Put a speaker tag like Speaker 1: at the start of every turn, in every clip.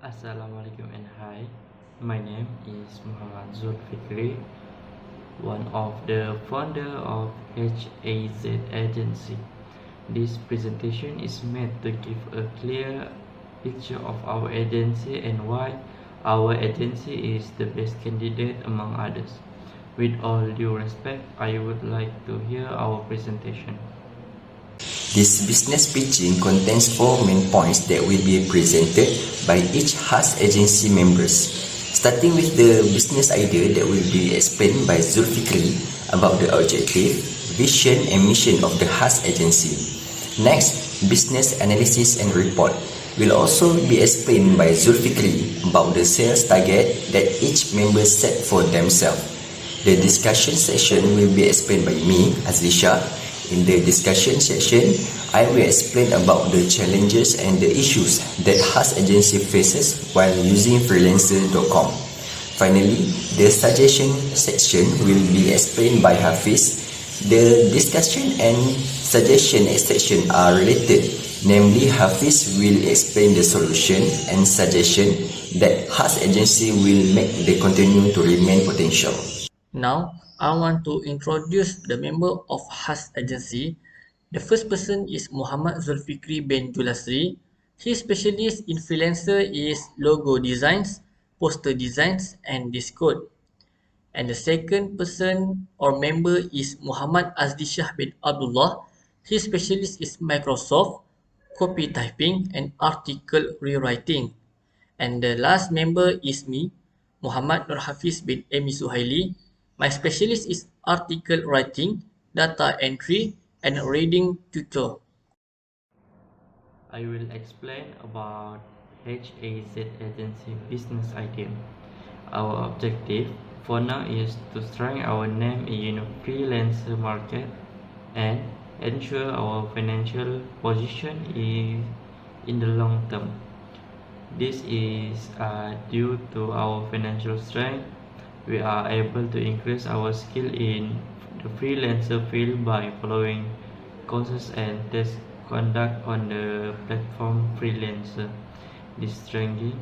Speaker 1: Assalamualaikum and hi. My name is Muhammad Zulfikri, one of the founder of HAZ Agency. This presentation is meant to give a clear picture of our agency and why our agency is the best candidate among others. With all due respect, I would like to hear our presentation.
Speaker 2: This business pitching contains 4 main points that will be presented by each HAS agency members. Starting with the business idea that will be explained by Zulfikri about the objective, vision and mission of the HAS agency. Next, business analysis and report will also be explained by Zulfikri about the sales target that each member set for themselves. The discussion session will be explained by me, Azlisha. In the discussion section, I will explain about the challenges and the issues that HAS agency faces while using freelancer.com. Finally, the suggestion section will be explained by Hafiz. The discussion and suggestion section are related, namely Hafiz will explain the solution and suggestion that HAS agency will make the continue to remain potential.
Speaker 3: Now, I want to introduce the member of HAS agency. The first person is Muhammad Zulfikri bin Julasri. His specialist in freelancer is logo designs, poster designs, and Discord. And the second person or member is Muhammad Azdishah bin Abdullah. His specialist is Microsoft, copy typing, and article rewriting. And the last member is me, Muhammad Nur Hafiz bin Emi Suhaili. My specialist is article writing, data entry, and reading tutor.
Speaker 1: I will explain about HAZ Agency business idea. Our objective for now is to strengthen our name in the freelancer market and ensure our financial position is in the long term. This is due to our financial strength. We are able to increase our skill in the freelancer field by following courses and tests conduct on the platform freelancer. This strength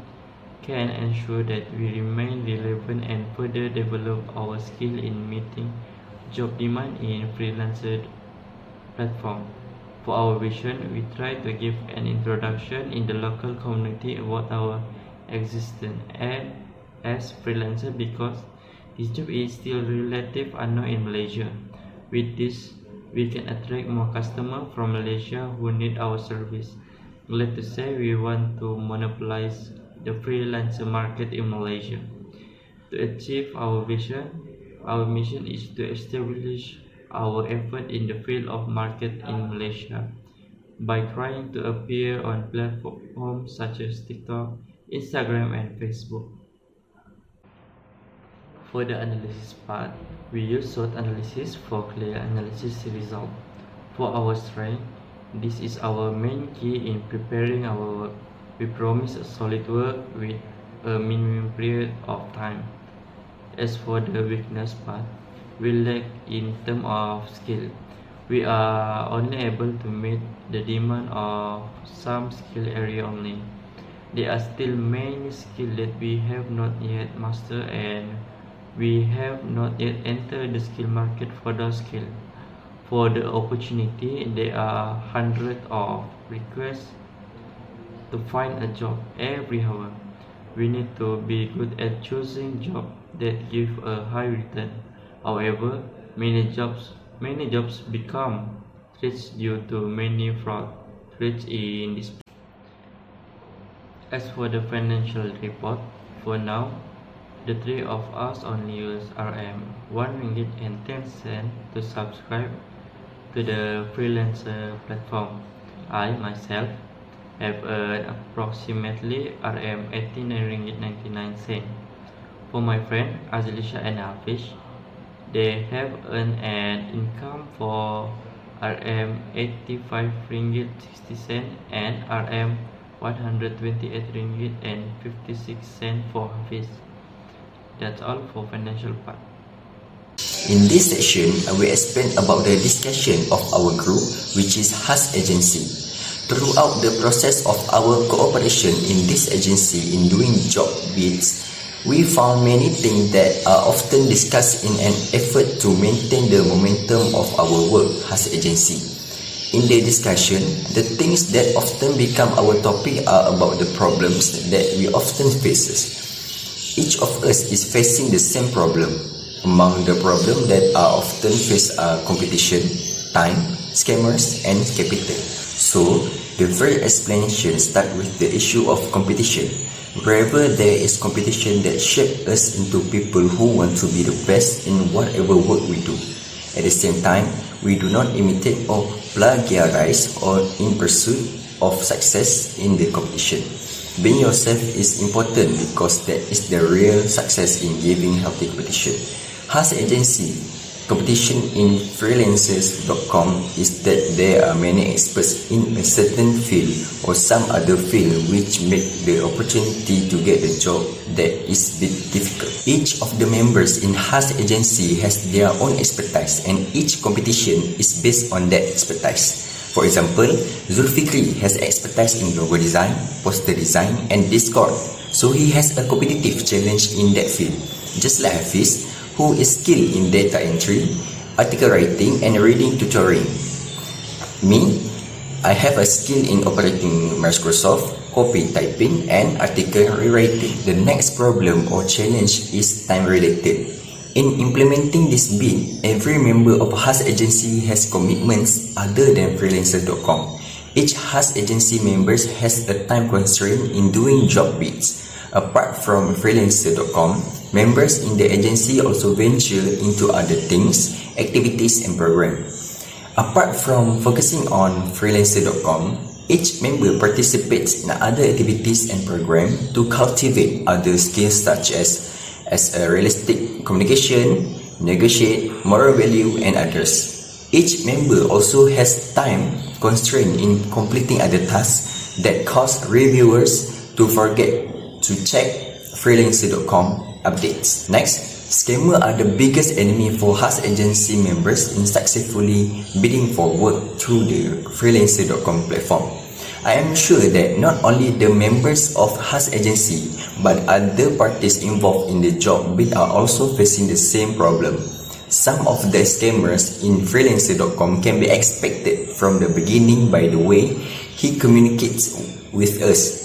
Speaker 1: can ensure that we remain relevant and further develop our skill in meeting job demand in freelancer platform. For our vision, we try to give an introduction in the local community about our existence and as freelancer because this job is still relatively unknown in Malaysia. With this, we can attract more customers from Malaysia who need our service. Let's say we want to monopolize the freelancer market in Malaysia. To achieve our vision, our mission is to establish our effort in the field of market in Malaysia by trying to appear on platforms such as TikTok, Instagram, and Facebook. For the analysis part, we use SWOT analysis for clear analysis result. For our strength, this is our main key in preparing our work. We promise a solid work with a minimum period of time. As for the weakness part, we lack in terms of skill. We are only able to meet the demand of some skill area only. There are still many skills that we have not yet mastered and we have not yet entered the skill market for those skills. For the opportunity, there are hundreds of requests to find a job every hour. We need to be good at choosing jobs that give a high return. However, many jobs become threats due to many fraud threats in this. As for the financial report, for now, the three of us only use RM1.10 to subscribe to the freelancer platform. I myself have earned approximately RM89.99. For my friend Azlisha and Hafiz, they have earned an income for RM85.60 and RM128.56 for Hafiz. That's all for financial part.
Speaker 2: In this section, I will explain about the discussion of our group, which is HAS agency. Throughout the process of our cooperation in this agency in doing job bids, we found many things that are often discussed in an effort to maintain the momentum of our work as agency. In the discussion, the things that often become our topic are about the problems that we often face. Each of us is facing the same problem. Among the problems that are often faced are competition, time, scammers, and capital. So, the very explanation starts with the issue of competition. Wherever there is competition that shapes us into people who want to be the best in whatever work we do. At the same time, we do not imitate or plagiarize or in pursuit of success in the competition. Being yourself is important because that is the real success in giving healthy competition. As agency, competition in freelancers.com is that there are many experts in a certain field or some other field which make the opportunity to get a job that is a bit difficult. Each of the members in Has agency has their own expertise and each competition is based on that expertise. For example, Zulfikri has expertise in logo design, poster design, and Discord, so he has a competitive challenge in that field. Just like Hafiz, who is skilled in data entry, article writing, and reading tutoring. Me, I have a skill in operating Microsoft, copy typing, and article rewriting. The next problem or challenge is time related. In implementing this bid, every member of Has agency has commitments other than freelancer.com. Each Has agency members has a time constraint in doing job bids. Apart from freelancer.com, members in the agency also venture into other things, activities, and programs. Apart from focusing on freelancer.com, each member participates in other activities and programs to cultivate other skills such as a realistic communication, negotiate, moral value, and others. Each member also has time constraint in completing other tasks that cause reviewers to forget to check freelancer.com updates. Next, scammers are the biggest enemy for Has agency members in successfully bidding for work through the freelancer.com platform. I am sure that not only the members of Has agency but other parties involved in the job bid are also facing the same problem. Some of the scammers in freelancer.com can be expected from the beginning by the way he communicates with us.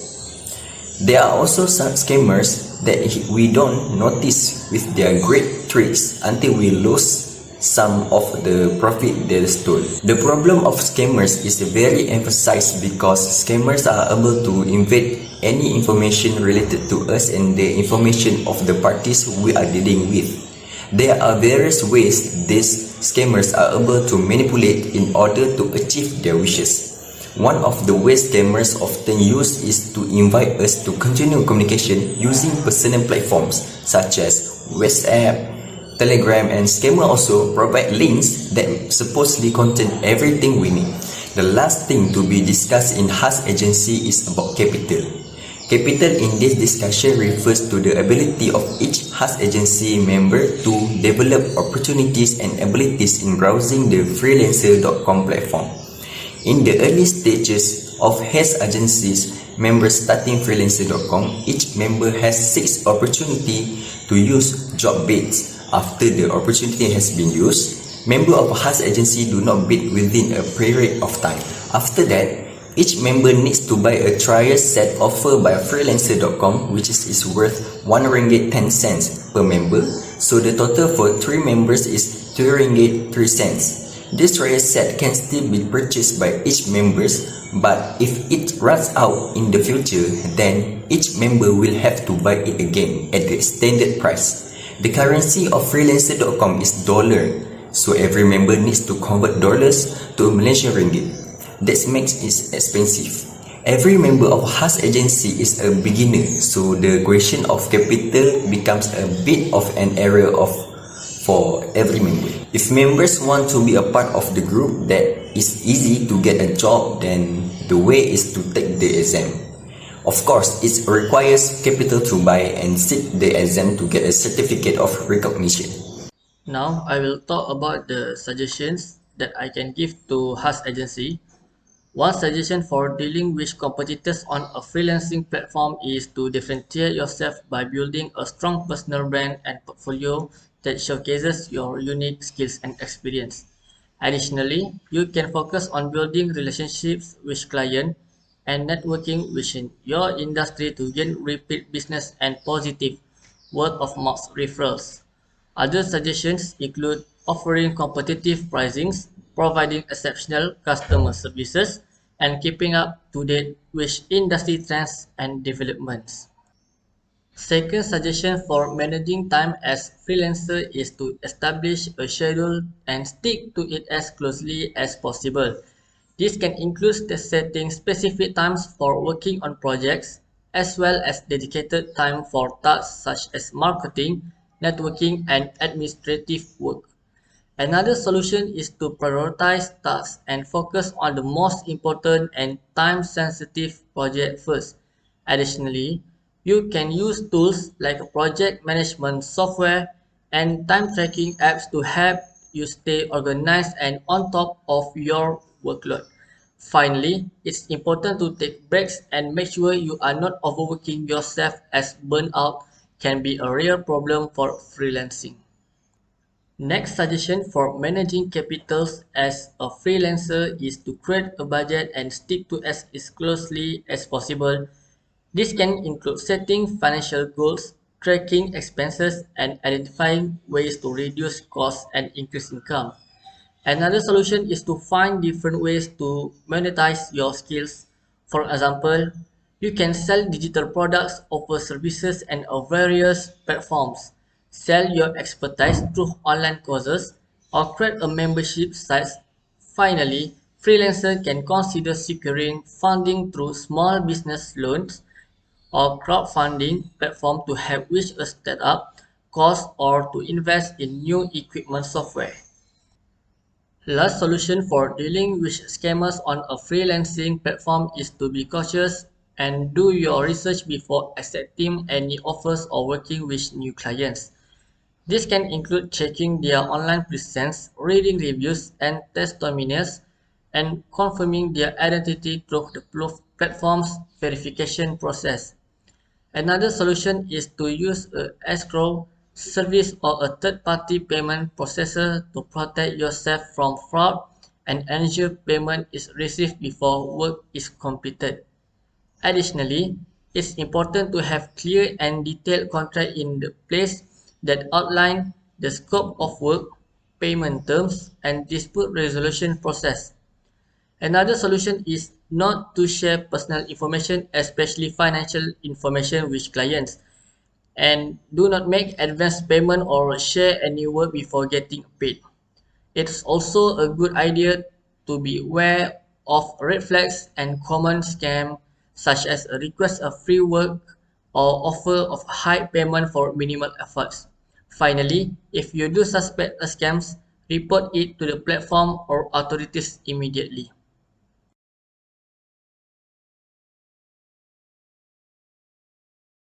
Speaker 2: There are also some scammers that we don't notice with their great tricks until we lose some of the profit they stole. The problem of scammers is very emphasized because scammers are able to invade any information related to us and the information of the parties we are dealing with. There are various ways these scammers are able to manipulate in order to achieve their wishes. One of the ways scammers often use is to invite us to continue communication using personal platforms such as WhatsApp, Telegram, and scammer also provide links that supposedly contain everything we need. The last thing to be discussed in Has agency is about capital. Capital in this discussion refers to the ability of each Has agency member to develop opportunities and abilities in browsing the freelancer.com platform. In the early stages of Has agency's members starting freelancer.com, each member has 6 opportunities to use job bids. After the opportunity has been used, members of Has agency do not bid within a period of time. After that, each member needs to buy a trial set offered by freelancer.com which is worth 1 ringgit 10 cents per member, so the total for 3 members is 2 ringgit 3 cents. This trial set can still be purchased by each members, but if it runs out in the future, then each member will have to buy it again at the standard price. The currency of freelancer.com is dollar, so every member needs to convert dollars to Malaysian ringgit. That makes it expensive. Every member of Has agency is a beginner, so the question of capital becomes a bit of an area for every member. If members want to be a part of the group that is easy to get a job, then the way is to take the exam. Of course, it requires capital to buy and sit the exam to get a certificate of recognition.
Speaker 3: Now I will talk about the suggestions that I can give to Has agency. One suggestion for dealing with competitors on a freelancing platform is to differentiate yourself by building a strong personal brand and portfolio that showcases your unique skills and experience. Additionally, you can focus on building relationships with clients and networking within your industry to gain repeat business and positive word of mouth referrals. Other suggestions include offering competitive pricings, providing exceptional customer services, and keeping up to date with industry trends and developments. Second suggestion for managing time as freelancer is to establish a schedule and stick to it as closely as possible. This can include setting specific times for working on projects, as well as dedicated time for tasks such as marketing, networking, and administrative work. Another solution is to prioritize tasks and focus on the most important and time-sensitive project first. Additionally, you can use tools like project management software and time tracking apps to help you stay organized and on top of your workload. Finally, it's important to take breaks and make sure you are not overworking yourself, as burnout can be a real problem for freelancing. Next suggestion for managing capitals as a freelancer is to create a budget and stick to it as closely as possible. This can include setting financial goals, tracking expenses, and identifying ways to reduce costs and increase income. Another solution is to find different ways to monetize your skills. For example, you can sell digital products, offer services, and on various platforms, sell your expertise through online courses, or create a membership site. Finally, freelancers can consider securing funding through small business loans or crowdfunding platform to help with a startup cost or to invest in new equipment software. Last solution for dealing with scammers on a freelancing platform is to be cautious and do your research before accepting any offers or working with new clients. This can include checking their online presence, reading reviews and testimonials, and confirming their identity through the platform's verification process. Another solution is to use a escrow service or a third-party payment processor to protect yourself from fraud and ensure payment is received before work is completed. Additionally, it's important to have clear and detailed contract in the place that outline the scope of work, payment terms, and dispute resolution process. Another solution is not to share personal information, especially financial information with clients, and do not make advance payment or share any work before getting paid. It's also a good idea to be aware of red flags and common scams such as a request of free work or offer of high payment for minimal efforts. Finally, if you do suspect a scams, report it to the platform or authorities immediately.